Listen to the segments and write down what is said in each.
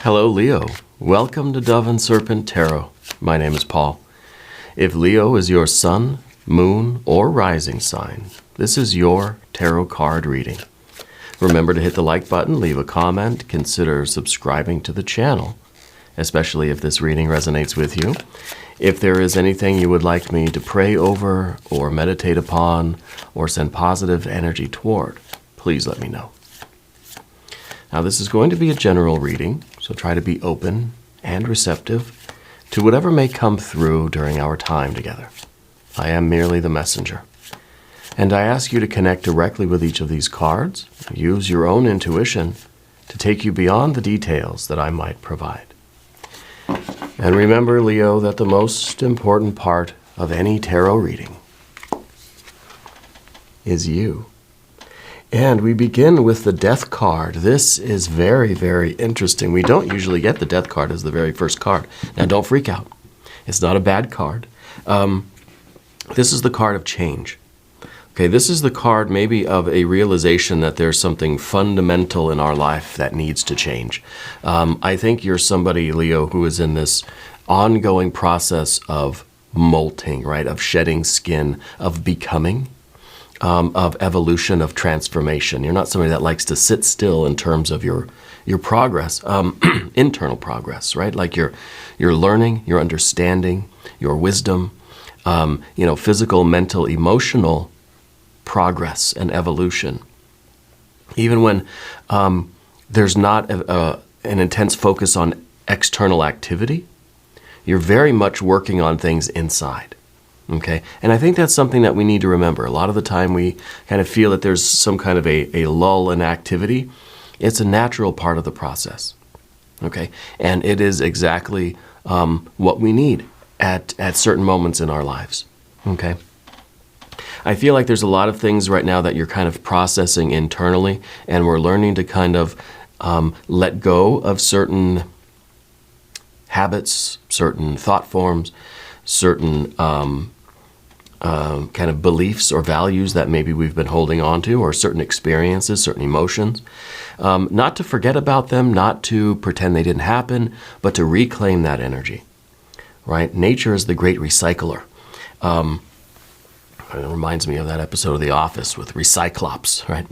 Hello, Leo. Welcome to Dove and Serpent Tarot. My name is Paul. If Leo is your sun, moon, or rising sign, this is your tarot card reading. Remember to hit the like button, leave a comment, consider subscribing to the channel, especially if this reading resonates with you. If there is anything you would like me to pray over or meditate upon or send positive energy toward, please let me know. Now, this is going to be a general reading, so try to be open and receptive to whatever may come through during our time together. I am merely the messenger. And I ask you to connect directly with each of these cards, use your own intuition to take you beyond the details that I might provide. And remember, Leo, that the most important part of any tarot reading is you. And we begin with the Death card. This is very, very interesting. We don't usually get the Death card as the very first card. Now, don't freak out. It's not a bad card. This is the card of change. Okay, this is the card maybe of a realization that there's something fundamental in our life that needs to change. I think you're somebody, Leo, who is in this ongoing process of molting, right? Of shedding skin, of becoming. Of evolution, of transformation. You're not somebody that likes to sit still in terms of your progress, internal progress, right? Like your learning, your understanding, your wisdom, physical, mental, emotional progress and evolution. Even when there's not an intense focus on external activity, you're very much working on things inside. Okay, and I think that's something that we need to remember. A lot of the time we kind of feel that there's some kind of a lull in activity. It's a natural part of the process. Okay, and it is exactly what we need at certain moments in our lives. Okay, I feel like there's a lot of things right now that you're kind of processing internally, and we're learning to kind of let go of certain habits, certain thought forms, certain kind of beliefs or values that maybe we've been holding on to, or certain experiences, certain emotions. Not to forget about them, not to pretend they didn't happen, but to reclaim that energy, right? Nature is the great recycler. It reminds me of that episode of The Office with Recyclops, right?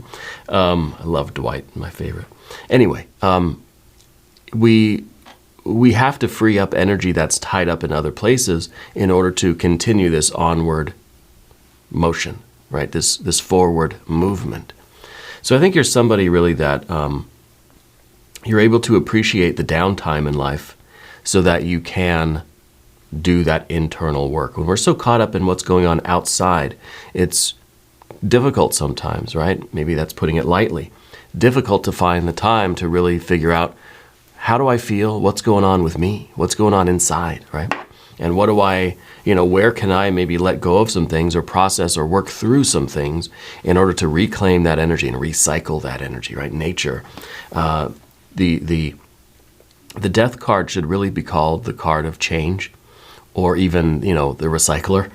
I love Dwight, my favorite. Anyway, we have to free up energy that's tied up in other places in order to continue this onward motion, right? This forward movement. So I think you're somebody really that you're able to appreciate the downtime in life so that you can do that internal work. When we're so caught up in what's going on outside, it's difficult sometimes, right? Maybe that's putting it lightly. Difficult to find the time to really figure out, how do I feel? What's going on with me? What's going on inside, right? And what do I, where can I maybe let go of some things or process or work through some things in order to reclaim that energy and recycle that energy, right? Nature. The Death card should really be called the card of change, or even, the recycler.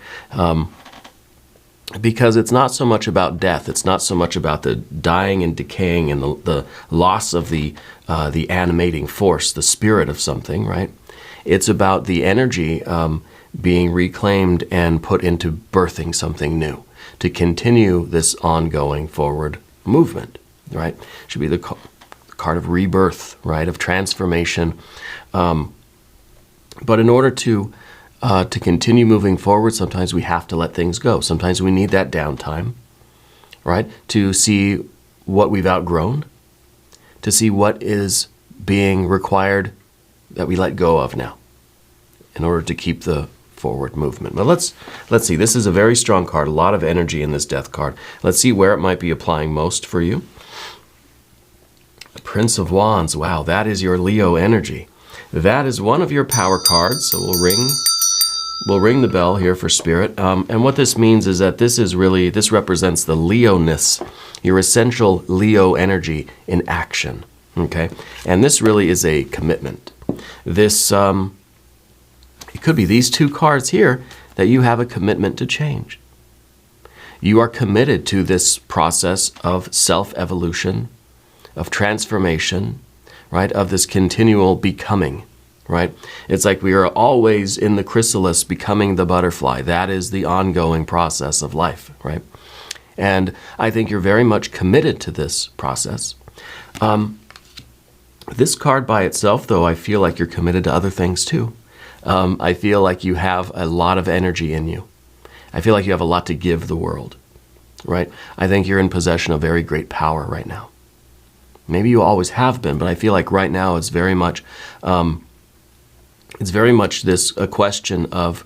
Because it's not so much about death. It's not so much about the dying and decaying and the loss of the animating force, the spirit of something, right? It's about the energy being reclaimed and put into birthing something new to continue this ongoing forward movement, right? It should be the card of rebirth, right? Of transformation. But in order to continue moving forward, sometimes we have to let things go. Sometimes we need that downtime, right? To see what we've outgrown, to see what is being required that we let go of now in order to keep the forward movement. But let's see. This is a very strong card, a lot of energy in this Death card. Let's see where it might be applying most for you. The Prince of Wands. Wow, that is your Leo energy. That is one of your power cards, so we'll ring the bell here for Spirit. And what this means is that this represents the Leo-ness, your essential Leo energy in action, okay? And this really is a commitment. This, it could be these two cards here that you have a commitment to change. You are committed to this process of self-evolution, of transformation, right, of this continual becoming, right? It's like we are always in the chrysalis becoming the butterfly. That is the ongoing process of life, right? And I think you're very much committed to this process. This card by itself, though, I feel like you're committed to other things too. I feel like you have a lot of energy in you. I feel like you have a lot to give the world, right? I think you're in possession of very great power right now. Maybe you always have been, but I feel like right now it's very much this a question of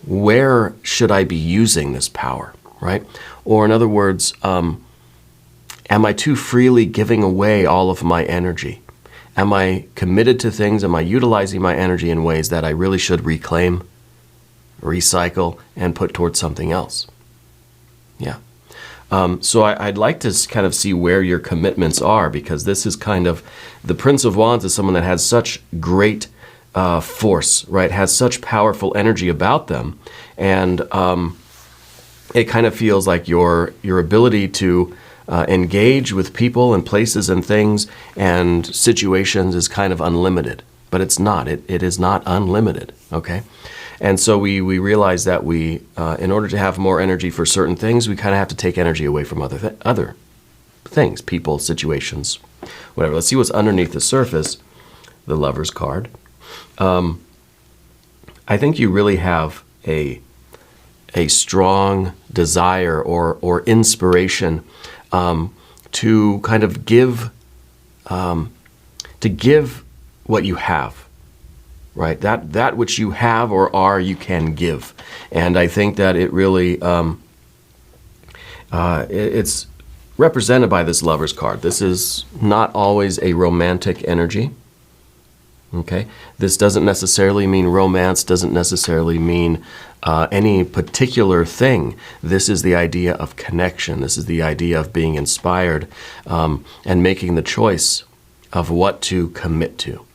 where should I be using this power, right? Or in other words, am I too freely giving away all of my energy? Am I committed to things? Am I utilizing my energy in ways that I really should reclaim, recycle, and put towards something else? Yeah. So I'd like to kind of see where your commitments are, because this is kind of, the Prince of Wands is someone that has such great force, right? Has such powerful energy about them. And it kind of feels like your ability to engage with people and places and things and situations is kind of unlimited, but it's not. It is not unlimited, okay? And so we realize that we, in order to have more energy for certain things, we kind of have to take energy away from other things, people, situations, whatever. Let's see what's underneath the surface, the Lover's card. I think you really have a strong desire or inspiration to kind of give what you have, right? That which you have or are, you can give. And I think that it really, it's represented by this Lover's card. This is not always a romantic energy, okay? This doesn't necessarily mean romance, doesn't necessarily mean any particular thing. This is the idea of connection. This is the idea of being inspired and making the choice of what to commit to.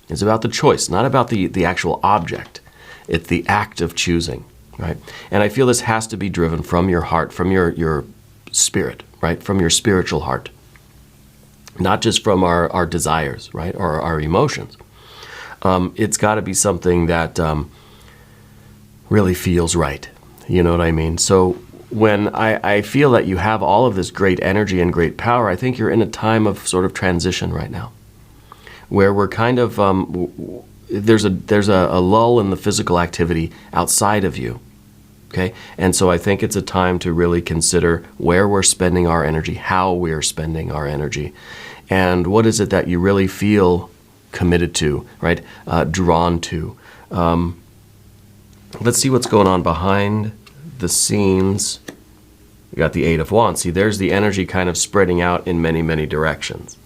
It's about the choice, not about the actual object. It's the act of choosing, right? And I feel this has to be driven from your heart, from your spirit, right? From your spiritual heart. Not just from our desires, right? Or our emotions. It's got to be something that really feels right. You know what I mean? So when I feel that you have all of this great energy and great power, I think you're in a time of sort of transition right now, where we're kind of, there's a lull in the physical activity outside of you, okay? And so I think it's a time to really consider where we're spending our energy, how we're spending our energy, and what is it that you really feel committed to, right? Drawn to. Let's see what's going on behind the scenes. You got the Eight of Wands. See, there's the energy kind of spreading out in many, many directions.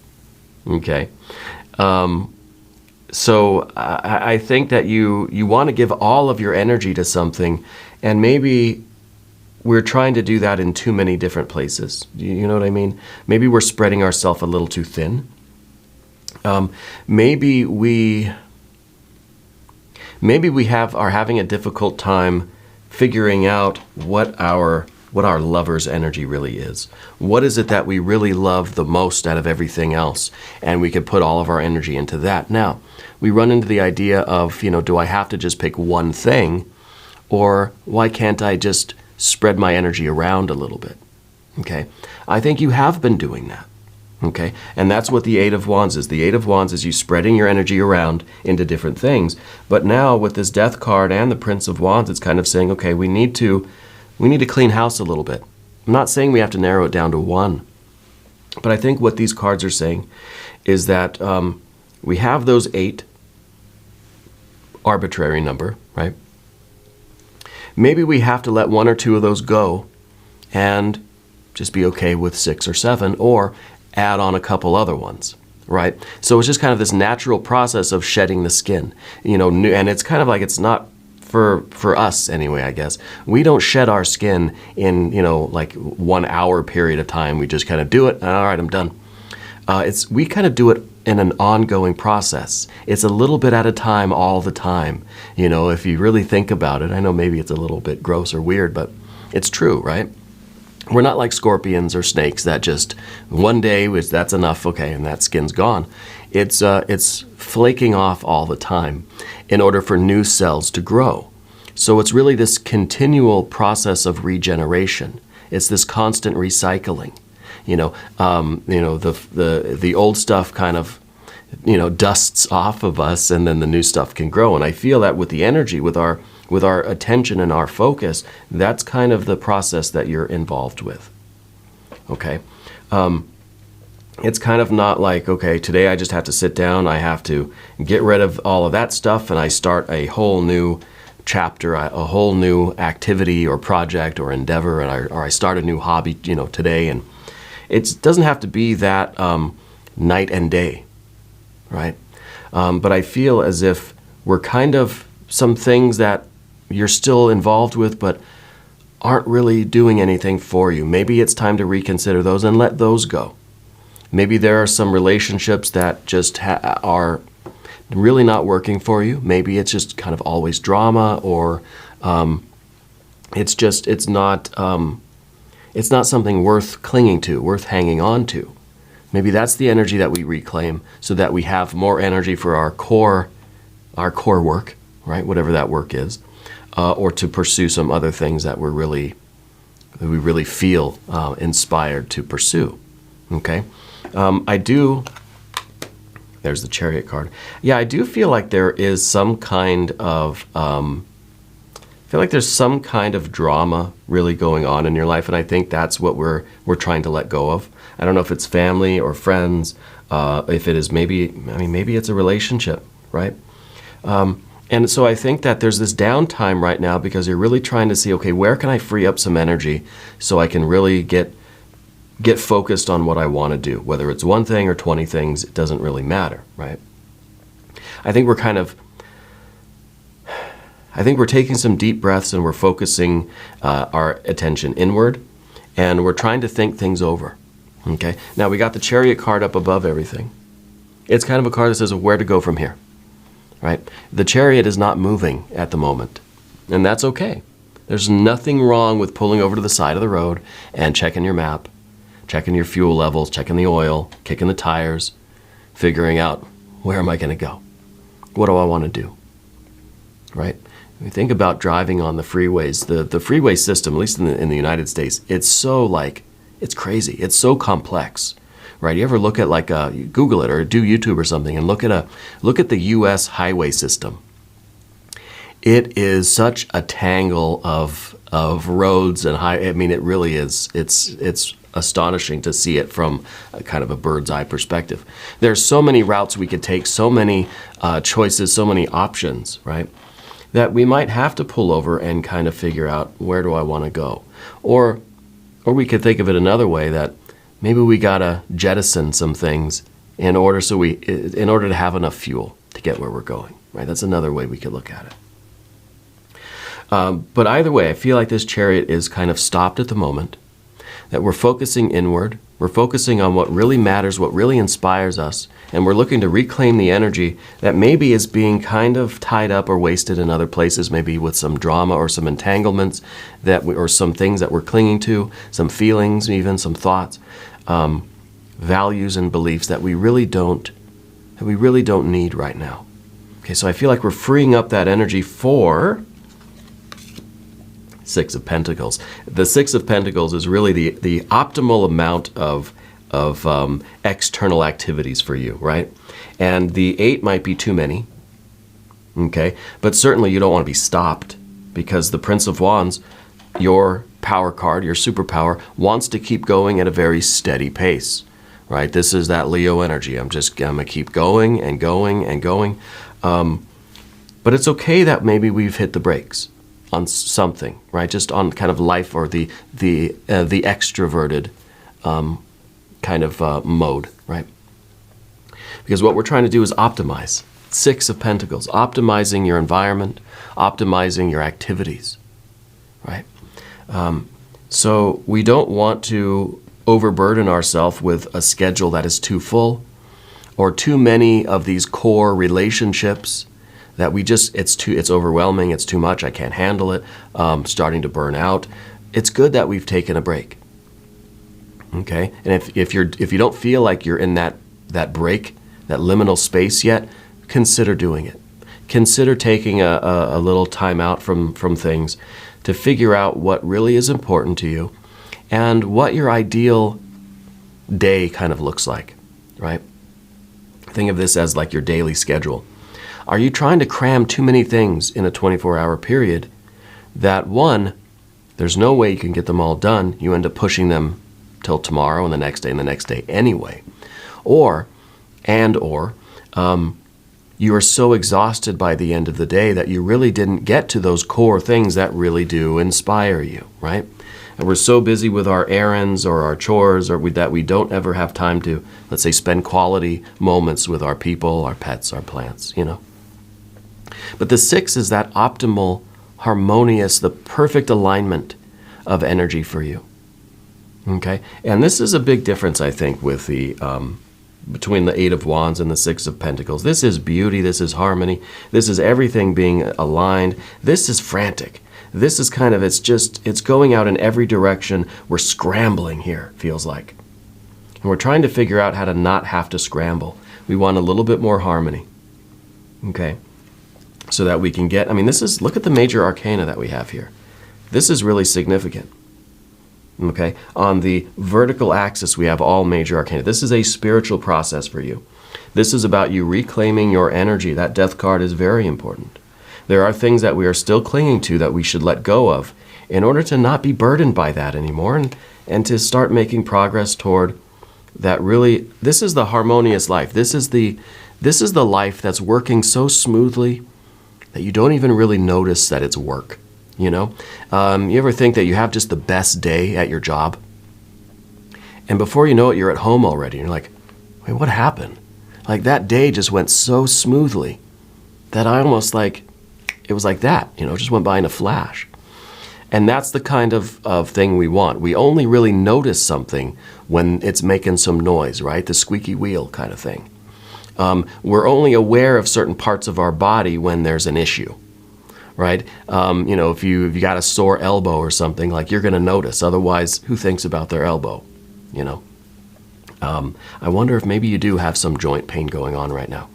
Okay. So I think that you want to give all of your energy to something, and maybe we're trying to do that in too many different places. You know what I mean? Maybe we're spreading ourselves a little too thin. Maybe we are having a difficult time figuring out what our lover's energy really is. What is it that we really love the most out of everything else? And we could put all of our energy into that. Now, we run into the idea of, do I have to just pick one thing? Or why can't I just spread my energy around a little bit? Okay? I think you have been doing that. Okay? And that's what the Eight of Wands is. The Eight of Wands is you spreading your energy around into different things. But now with this Death card and the Prince of Wands, it's kind of saying, okay, we need to clean house a little bit. I'm not saying we have to narrow it down to one. But I think what these cards are saying is that we have those 8, arbitrary number, right? Maybe we have to let 1 or 2 of those go and just be okay with 6 or 7, or add on a couple other ones, right? So it's just kind of this natural process of shedding the skin, and it's kind of like, it's not for us anyway, I guess. We don't shed our skin in, like 1 hour period of time. We just kind of do it, all right, I'm done. We kind of do it in an ongoing process. It's a little bit at a time all the time. If you really think about it, I know maybe it's a little bit gross or weird, but it's true, right? We're not like scorpions or snakes that just one day that's enough, okay, and that skin's gone. It's flaking off all the time in order for new cells to grow. So it's really this continual process of regeneration. It's this constant recycling. The old stuff kind of dusts off of us, and then the new stuff can grow. And I feel that with the energy, with our attention and our focus, that's kind of the process that you're involved with. Okay. It's kind of not like, okay, today I just have to sit down, I have to get rid of all of that stuff, and I start a whole new chapter, a whole new activity or project or endeavor, or I start a new hobby, today. And it doesn't have to be that night and day, right? But I feel as if we're kind of some things that you're still involved with, but aren't really doing anything for you. Maybe it's time to reconsider those and let those go. Maybe there are some relationships that just are really not working for you. Maybe it's just kind of always drama, or it's not something worth clinging to, worth hanging on to. Maybe that's the energy that we reclaim, so that we have more energy for our core work, right? Whatever that work is, or to pursue some other things that we really feel inspired to pursue. Okay. There's the Chariot card. Yeah, I do feel like there is some kind of, there's some kind of drama really going on in your life, and I think that's what we're trying to let go of. I don't know if it's family or friends, if it is maybe it's a relationship, right? And so I think that there's this downtime right now because you're really trying to see, okay, where can I free up some energy so I can really get focused on what I want to do, whether it's one thing or 20 things, it doesn't really matter, right? I think we're taking some deep breaths, and we're focusing our attention inward, and we're trying to think things over, okay? Now, we got the Chariot card up above everything. It's kind of a card that says where to go from here, right? The Chariot is not moving at the moment, and that's okay. There's nothing wrong with pulling over to the side of the road and checking your map, checking your fuel levels, checking the oil, kicking the tires, figuring out, where am I going to go? What do I want to do? Right? When you think about driving on the freeways, the freeway system, at least in the United States, it's crazy. It's so complex, right? You ever look at you Google it or do YouTube or something and look at the U.S. highway system. It is such a tangle of roads and it really is. It's astonishing to see it from a kind of a bird's eye perspective. There's so many routes we could take, so many choices, so many options, right? That we might have to pull over and kind of figure out, where do I want to go? Or we could think of it another way, that maybe we gotta jettison some things in order to have enough fuel to get where we're going, right? That's another way we could look at it. But either way, I feel like this Chariot is kind of stopped at the moment, that we're focusing inward, we're focusing on what really matters, what really inspires us, and we're looking to reclaim the energy that maybe is being kind of tied up or wasted in other places, maybe with some drama or some entanglements or some things that we're clinging to, some feelings, even some thoughts, values and beliefs that we really don't need right now. Okay, so I feel like we're freeing up that energy for Six of Pentacles. The Six of Pentacles is really the optimal amount of external activities for you, right? And the 8 might be too many, okay? But certainly you don't want to be stopped, because the Prince of Wands, your power card, your superpower, wants to keep going at a very steady pace, right? This is that Leo energy. I'm going to keep going and going and going. But it's okay that maybe we've hit the brakes on something, right? Just on kind of life, or the extroverted kind of mode, right? Because what we're trying to do is optimize. Six of Pentacles, optimizing your environment, optimizing your activities, right? So we don't want to overburden ourselves with a schedule that is too full, or too many of these core relationships that it's overwhelming, it's too much, I can't handle it, starting to burn out. It's good that we've taken a break. Okay? And if you don't feel like you're in that break, that liminal space yet, consider doing it. Consider taking a little time out from things to figure out what really is important to you and what your ideal day kind of looks like, right? Think of this as like your daily schedule. Are you trying to cram too many things in a 24-hour period that, one, there's no way you can get them all done. You end up pushing them till tomorrow and the next day and the next day anyway. Or you are so exhausted by the end of the day that you really didn't get to those core things that really do inspire you, right? And we're so busy with our errands or our chores that we don't ever have time to, let's say, spend quality moments with our people, our pets, our plants, you know. But the 6 is that optimal, harmonious, the perfect alignment of energy for you. Okay? And this is a big difference, I think, with the between the 8 of Wands and the 6 of Pentacles. This is beauty, this is harmony, this is everything being aligned. This is frantic. This is kind of, it's going out in every direction. We're scrambling here, feels like. And we're trying to figure out how to not have to scramble. We want a little bit more harmony. Okay? So that we can get, look at the major arcana that we have here. This is really significant. Okay? On the vertical axis, we have all major arcana. This is a spiritual process for you. This is about you reclaiming your energy. That death card is very important. There are things that we are still clinging to that we should let go of in order to not be burdened by that anymore and to start making progress toward that really, this is the harmonious life. This is the life that's working so smoothly that you don't even really notice that it's work. You know, you ever think that you have just the best day at your job? And before you know it, you're at home already. And you're like, wait, what happened? Like that day just went so smoothly that I almost it was like that, just went by in a flash. And that's the kind of thing we want. We only really notice something when it's making some noise, right? The squeaky wheel kind of thing. We're only aware of certain parts of our body when there's an issue. Right? If you got a sore elbow or something, you're going to notice. Otherwise, who thinks about their elbow? I wonder if maybe you do have some joint pain going on right now.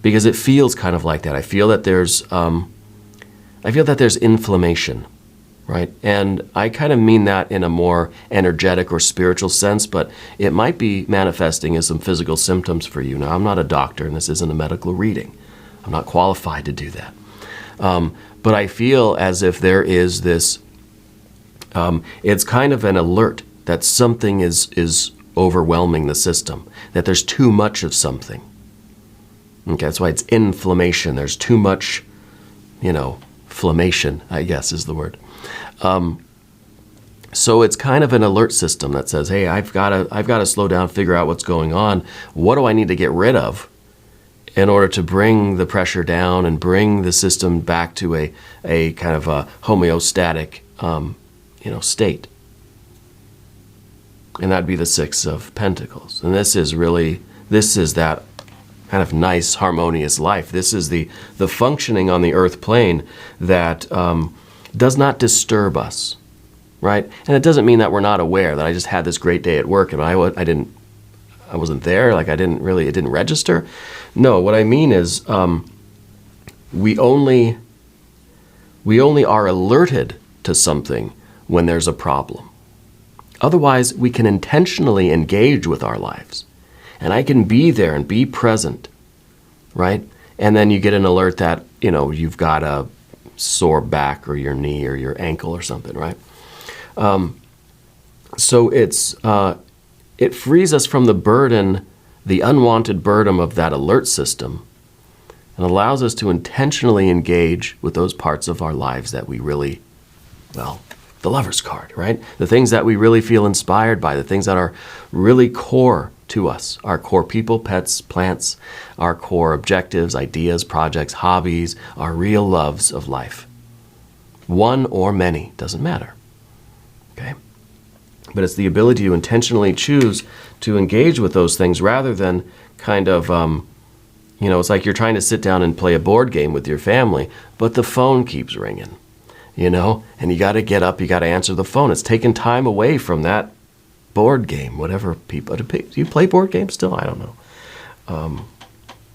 Because it feels kind of like that. I feel that there's inflammation, right? And I kind of mean that in a more energetic or spiritual sense, but it might be manifesting as some physical symptoms for you. Now, I'm not a doctor, and this isn't a medical reading. I'm not qualified to do that. But I feel as if there is this, it's kind of an alert that something is overwhelming the system, that there's too much of something. Okay, that's why it's inflammation. There's too much, flammation, I guess is the word. So it's kind of an alert system that says, hey, I've got to slow down, figure out what's going on. What do I need to get rid of in order to bring the pressure down and bring the system back to a kind of a homeostatic, state. And that'd be the 6 of Pentacles. And this is that kind of nice, harmonious life. This is the functioning on the earth plane that does not disturb us, right? And it doesn't mean that we're not aware that I just had this great day at work and I wasn't there, it didn't register. No, what I mean is we only are alerted to something when there's a problem. Otherwise, we can intentionally engage with our lives. And I can be there and be present, right? And then you get an alert that, you've got a sore back or your knee or your ankle or something, right? So it frees us from the burden, the unwanted burden of that alert system, and allows us to intentionally engage with those parts of our lives that we really, the Lover's card, right? The things that we really feel inspired by, the things that are really core to us, our core people, pets, plants, our core objectives, ideas, projects, hobbies, our real loves of life. One or many, doesn't matter, okay? But it's the ability to intentionally choose to engage with those things rather than kind of, it's like you're trying to sit down and play a board game with your family, but the phone keeps ringing, and you got to get up, you got to answer the phone. It's taking time away from that board game, whatever people, do you play board games still? I don't know.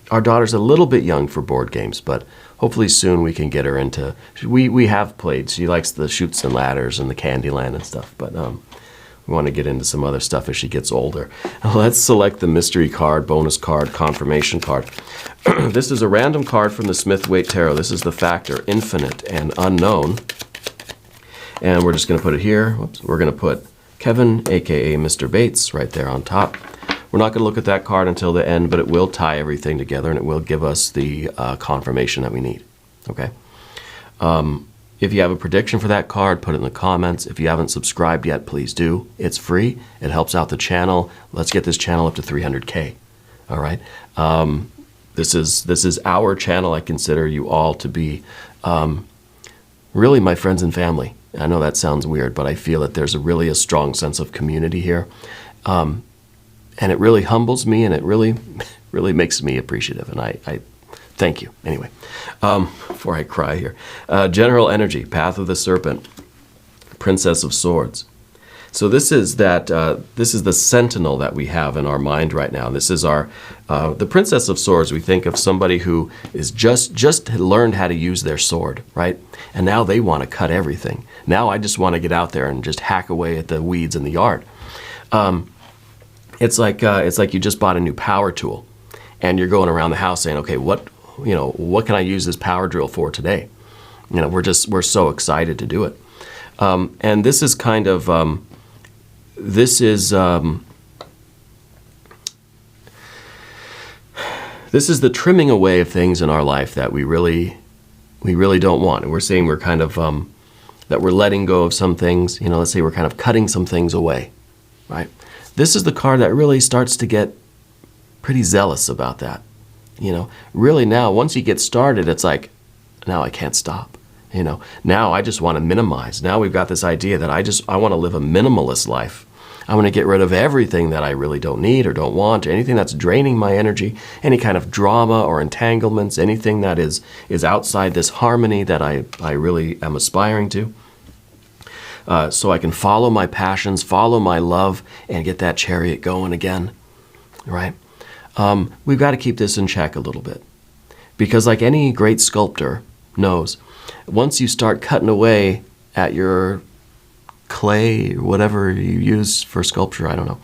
Our daughter's a little bit young for board games, but hopefully soon we can get her into, we have played. She likes the Chutes and Ladders and the Candyland and stuff, but we want to get into some other stuff as she gets older. Let's select the mystery card, bonus card, confirmation card. This is a random card from the Smith-Waite Tarot. This is the factor, infinite and unknown. And we're just going to put it here. Whoops. We're going to put Kevin, a.k.a. Mr. Bates, right there on top. We're not going to look at that card until the end, but it will tie everything together and it will give us the confirmation that we need. Okay? If you have a prediction for that card, put it in the comments. If you haven't subscribed yet, please do. It's free. It helps out the channel. Let's get this channel up to 300K. All right? This is our channel. I consider you all to be really my friends and family. I know that sounds weird, but I feel that there's really a strong sense of community here. And it really humbles me, and it really, really makes me appreciative. And I thank you. Anyway, before I cry here. General energy, Path of the Serpent, Princess of Swords. So this is this is the sentinel that we have in our mind right now. This is our, the Princess of Swords. We think of somebody who is just learned how to use their sword, right? And now they want to cut everything. Now I just want to get out there and just hack away at the weeds in the yard. It's like you just bought a new power tool, and you're going around the house saying, okay, what can I use this power drill for today? We're so excited to do it. And this is kind of, this is the trimming away of things in our life that we really don't want. And we're saying we're kind of, that we're letting go of some things. Let's say we're kind of cutting some things away, right? This is the card that really starts to get pretty zealous about that. Really now, once you get started, it's like, now I can't stop. Now I just want to minimize. Now we've got this idea that I want to live a minimalist life. I want to get rid of everything that I really don't need or don't want, anything that's draining my energy, any kind of drama or entanglements, anything that is outside this harmony that I really am aspiring to. So I can follow my passions, follow my love, and get that chariot going again, right? We've got to keep this in check a little bit. Because like any great sculptor knows, once you start cutting away at your clay, or whatever you use for sculpture, I don't know.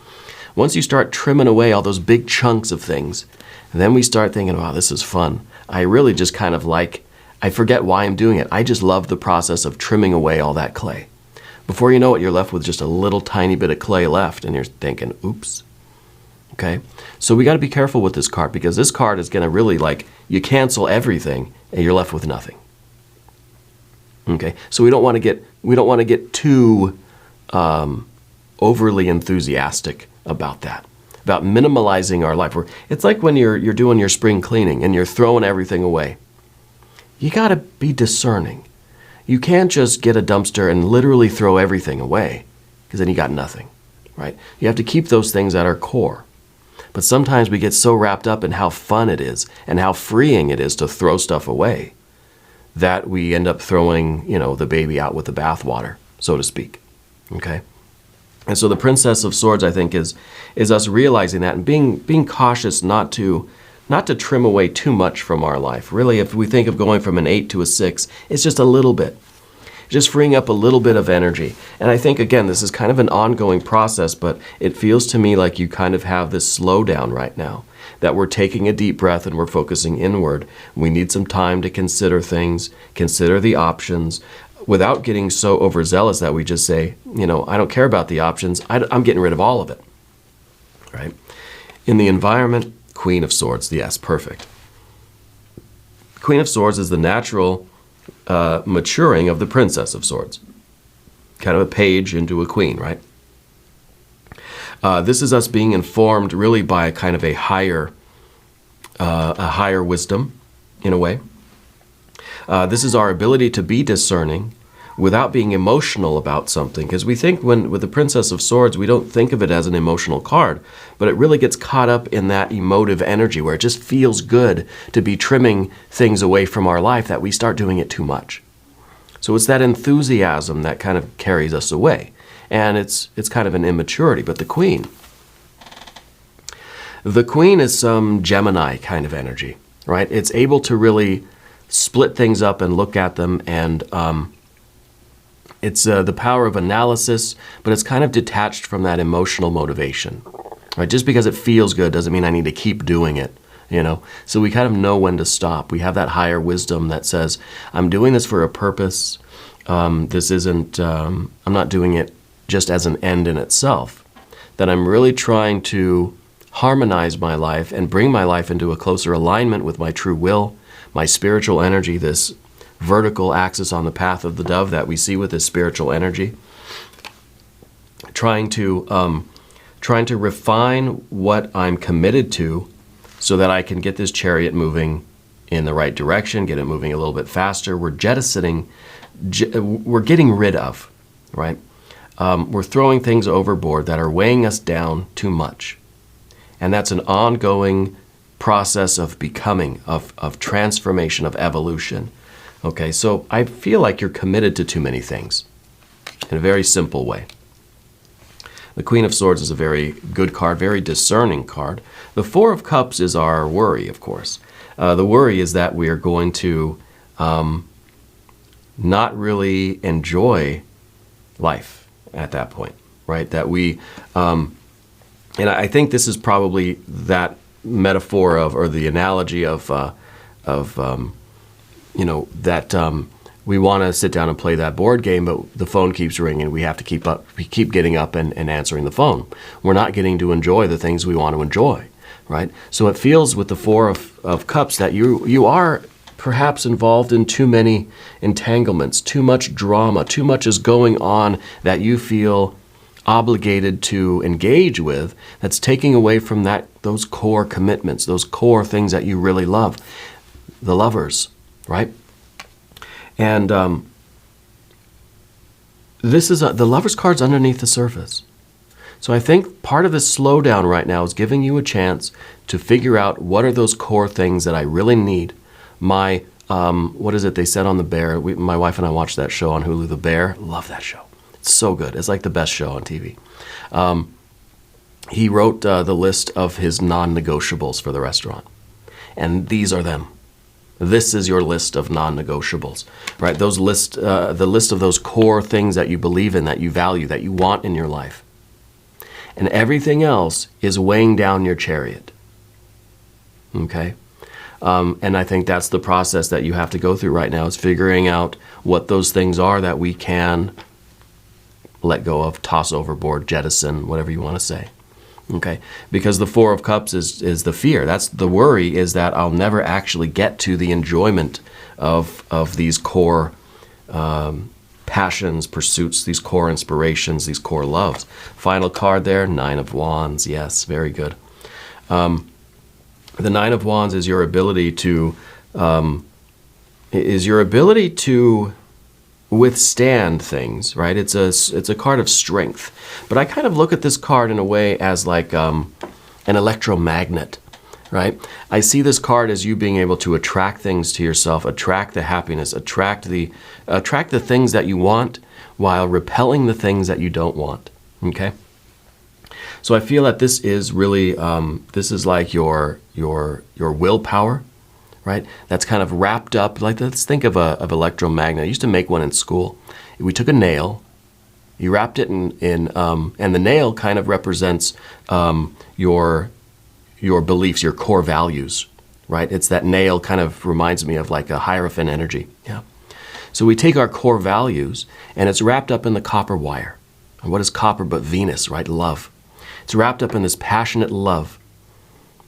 Once you start trimming away all those big chunks of things, and then we start thinking, wow, this is fun. I really just kind of I forget why I'm doing it. I just love the process of trimming away all that clay. Before you know it, you're left with just a little tiny bit of clay left, and you're thinking, oops. Okay? So we got to be careful with this card, because this card is going to really, you cancel everything, and you're left with nothing. Okay? So we don't want to get too overly enthusiastic about that, about minimalizing our life. It's like when you're doing your spring cleaning, and you're throwing everything away. You got to be discerning. You can't just get a dumpster and literally throw everything away, because then you got nothing, right? You have to keep those things at our core. But sometimes we get so wrapped up in how fun it is and how freeing it is to throw stuff away that we end up throwing, the baby out with the bathwater, so to speak, okay? And so the Princess of Swords, I think, is us realizing that and being cautious not to trim away too much from our life. Really, if we think of going from an 8 to a 6, it's just a little bit. Just freeing up a little bit of energy. And I think, again, this is kind of an ongoing process, but it feels to me like you kind of have this slowdown right now, that we're taking a deep breath and we're focusing inward. We need some time to consider things, consider the options, without getting so overzealous that we just say, I don't care about the options. I'm getting rid of all of it, right? In the environment, Queen of Swords, yes, perfect. Queen of Swords is the natural maturing of the Princess of Swords. Kind of a page into a queen, right? This is us being informed really by kind of a higher wisdom, in a way. This is our ability to be discerning without being emotional about something. Because we think with the Princess of Swords, we don't think of it as an emotional card, but it really gets caught up in that emotive energy where it just feels good to be trimming things away from our life that we start doing it too much. So it's that enthusiasm that kind of carries us away. and it's kind of an immaturity. But the Queen is some Gemini kind of energy, right? It's able to really split things up and look at them, and it's the power of analysis, but it's kind of detached from that emotional motivation, right? Just because it feels good doesn't mean I need to keep doing it, you know? So we kind of know when to stop. We have that higher wisdom that says, I'm doing this for a purpose. This isn't, I'm not doing it just as an end in itself, that I'm really trying to harmonize my life and bring my life into a closer alignment with my true will, my spiritual energy, this vertical axis on the path of the dove that we see with this spiritual energy. Trying to refine what I'm committed to so that I can get this chariot moving in the right direction, get it moving a little bit faster. We're jettisoning, we're getting rid of, right? We're throwing things overboard that are weighing us down too much. And that's an ongoing process of becoming, of transformation, of evolution. Okay, so I feel like you're committed to too many things in a very simple way. The Queen of Swords is a very good card, very discerning card. The Four of Cups is our worry, of course. The worry is that we are going to not really enjoy life at that point, right? That we, and I think this is probably that metaphor of, or the analogy of you know, that we want to sit down and play that board game, but the phone keeps ringing. We have to keep getting up and answering the phone. We're not getting to enjoy the things we want to enjoy, right? So it feels with the Four of Cups that you are perhaps involved in too many entanglements, too much drama, too much is going on that you feel obligated to engage with, that's taking away from those core commitments, those core things that you really love. The Lovers, right? And this is the Lovers card's underneath the surface. So I think part of this slowdown right now is giving you a chance to figure out what are those core things that I really need. My, what is it they said on The Bear? My wife and I watched that show on Hulu, The Bear. Love that show. It's so good. It's like the best show on TV. He wrote the list of his non-negotiables for the restaurant. And these are them. This is your list of non-negotiables, right? The list of those core things that you believe in, that you value, that you want in your life. And everything else is weighing down your chariot, okay? And I think that's the process that you have to go through right now, is figuring out what those things are that we can let go of, toss overboard, jettison, whatever you want to say. Okay, because the Four of Cups is the fear. That's the worry, is that I'll never actually get to the enjoyment of these core passions, pursuits, these core inspirations, these core loves. Final card there, Nine of Wands. Yes, very good. The Nine of Wands is your ability to withstand things, right? It's a card of strength. But I kind of look at this card in a way as like an electromagnet, right? I see this card as you being able to attract things to yourself, attract the happiness, attract the things that you want while repelling the things that you don't want, okay? So I feel that this is really, this is like your willpower, right? That's kind of wrapped up, like, let's think of electromagnet. I used to make one in school. We took a nail, you wrapped it in and the nail kind of represents your beliefs, your core values, right? It's that nail kind of reminds me of like a Hierophant energy, yeah. So we take our core values and it's wrapped up in the copper wire. And what is copper but Venus, right? Love. It's wrapped up in this passionate love,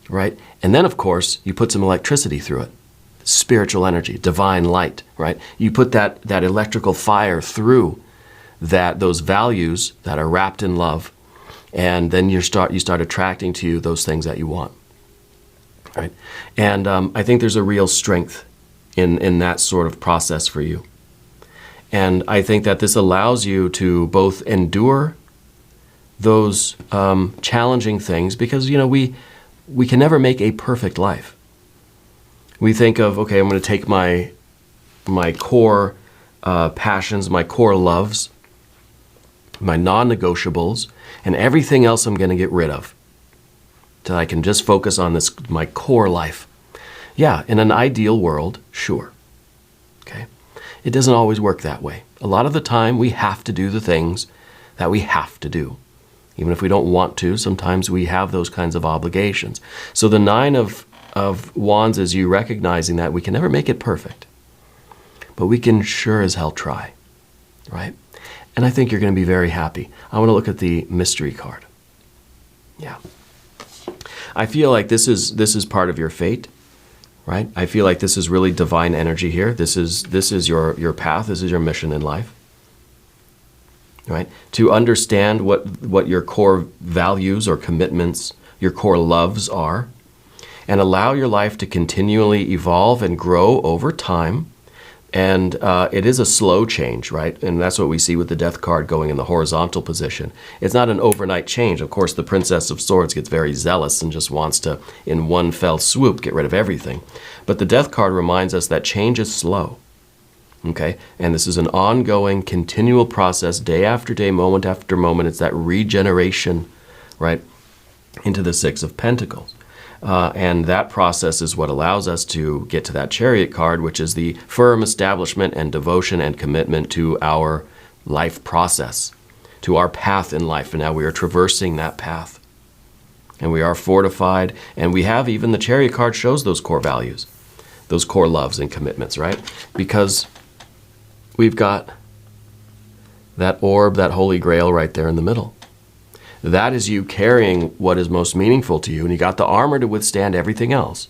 right? And then, of course, you put some electricity through it, spiritual energy, divine light, right? You put that electrical fire through those values that are wrapped in love, and then you start attracting to you those things that you want, right? And I think there's a real strength in that sort of process for you. And I think that this allows you to both endure those challenging things, because, you know, we can never make a perfect life. We think of, okay, I'm going to take my core passions, my core loves, my non-negotiables, and everything else I'm going to get rid of. So I can just focus on this, my core life. Yeah, in an ideal world, sure. Okay? It doesn't always work that way. A lot of the time, we have to do the things that we have to do. Even if we don't want to, sometimes we have those kinds of obligations. So the Nine of Wands is you recognizing that we can never make it perfect, but we can sure as hell try, right? And I think you're going to be very happy. I want to look at the mystery card. Yeah. I feel like this is part of your fate, right? I feel like this is really divine energy here. This is your path. This is your mission in life. Right? To understand what your core values or commitments, your core loves are, and allow your life to continually evolve and grow over time. And it is a slow change, right? And that's what we see with the Death card going in the horizontal position. It's not an overnight change. Of course, the Princess of Swords gets very zealous and just wants to, in one fell swoop, get rid of everything. But the Death card reminds us that change is slow. Okay? And this is an ongoing, continual process, day after day, moment after moment. It's that regeneration, right, into the Six of Pentacles. And that process is what allows us to get to that Chariot card, which is the firm establishment and devotion and commitment to our life process, to our path in life. And now we are traversing that path. And we are fortified. And we have even the Chariot card shows those core values, those core loves and commitments, right? Because we've got that orb, that holy grail right there in the middle. That is you carrying what is most meaningful to you, and you got the armor to withstand everything else.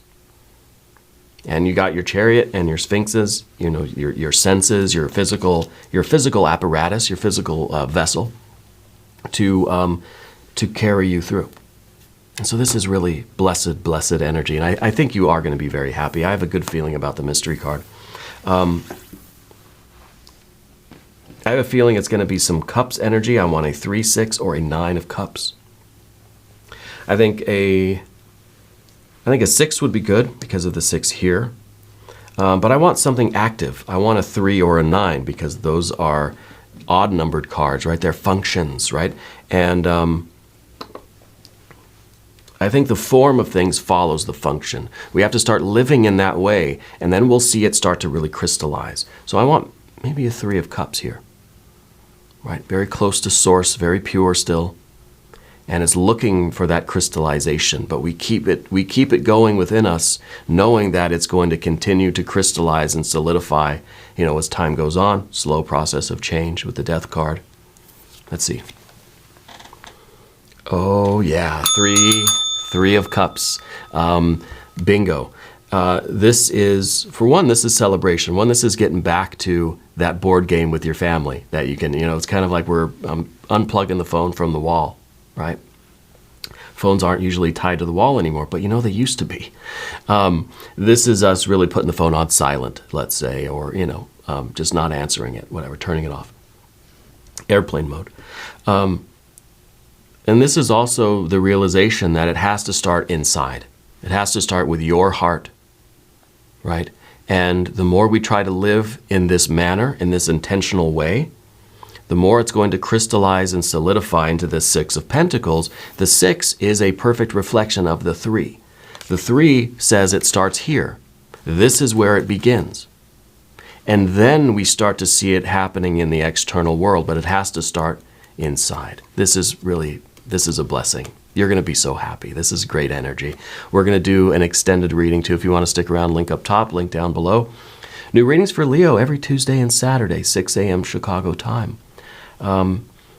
And you got your chariot and your sphinxes, you know, your senses, your physical apparatus, your physical vessel to carry you through. And so this is really blessed, blessed energy, and I think you are going to be very happy. I have a good feeling about the mystery card. I have a feeling it's going to be some cups energy. I want a 3, 6, or a 9 of cups. I think a 6 would be good because of the 6 here. But I want something active. I want a 3 or a 9 because those are odd numbered cards, right? They're functions, right? And I think the form of things follows the function. We have to start living in that way, and then we'll see it start to really crystallize. So I want maybe a 3 of cups here. Right, very close to source, very pure still, and it's looking for that crystallization. But we keep it going within us, knowing that it's going to continue to crystallize and solidify. You know, as time goes on, slow process of change with the Death card. Let's see. Oh yeah, 3 of cups. Bingo. This is, for one, this is celebration. One, this is getting back to that board game with your family that you can, you know, it's kind of like we're unplugging the phone from the wall, right? Phones aren't usually tied to the wall anymore, but you know, they used to be. This is us really putting the phone on silent, let's say, or, you know, just not answering it, whatever, turning it off. Airplane mode. And this is also the realization that it has to start inside. It has to start with your heart, right? And the more we try to live in this manner, in this intentional way, the more it's going to crystallize and solidify into the 6 of Pentacles. The 6 is a perfect reflection of the 3. The 3 says it starts here. This is where it begins. And then we start to see it happening in the external world, but it has to start inside. This is a blessing. You're going to be so happy. This is great energy. We're going to do an extended reading too. If you want to stick around, link up top, link down below. New readings for Leo every Tuesday and Saturday, 6 a.m. Chicago time.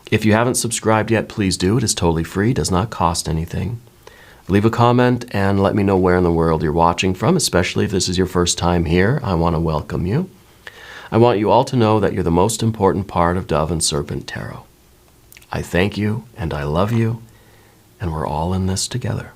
If you haven't subscribed yet, please do. It is totally free, does not cost anything. Leave a comment and let me know where in the world you're watching from, especially if this is your first time here. I want to welcome you. I want you all to know that you're the most important part of Dove and Serpent Tarot. I thank you and I love you. And we're all in this together.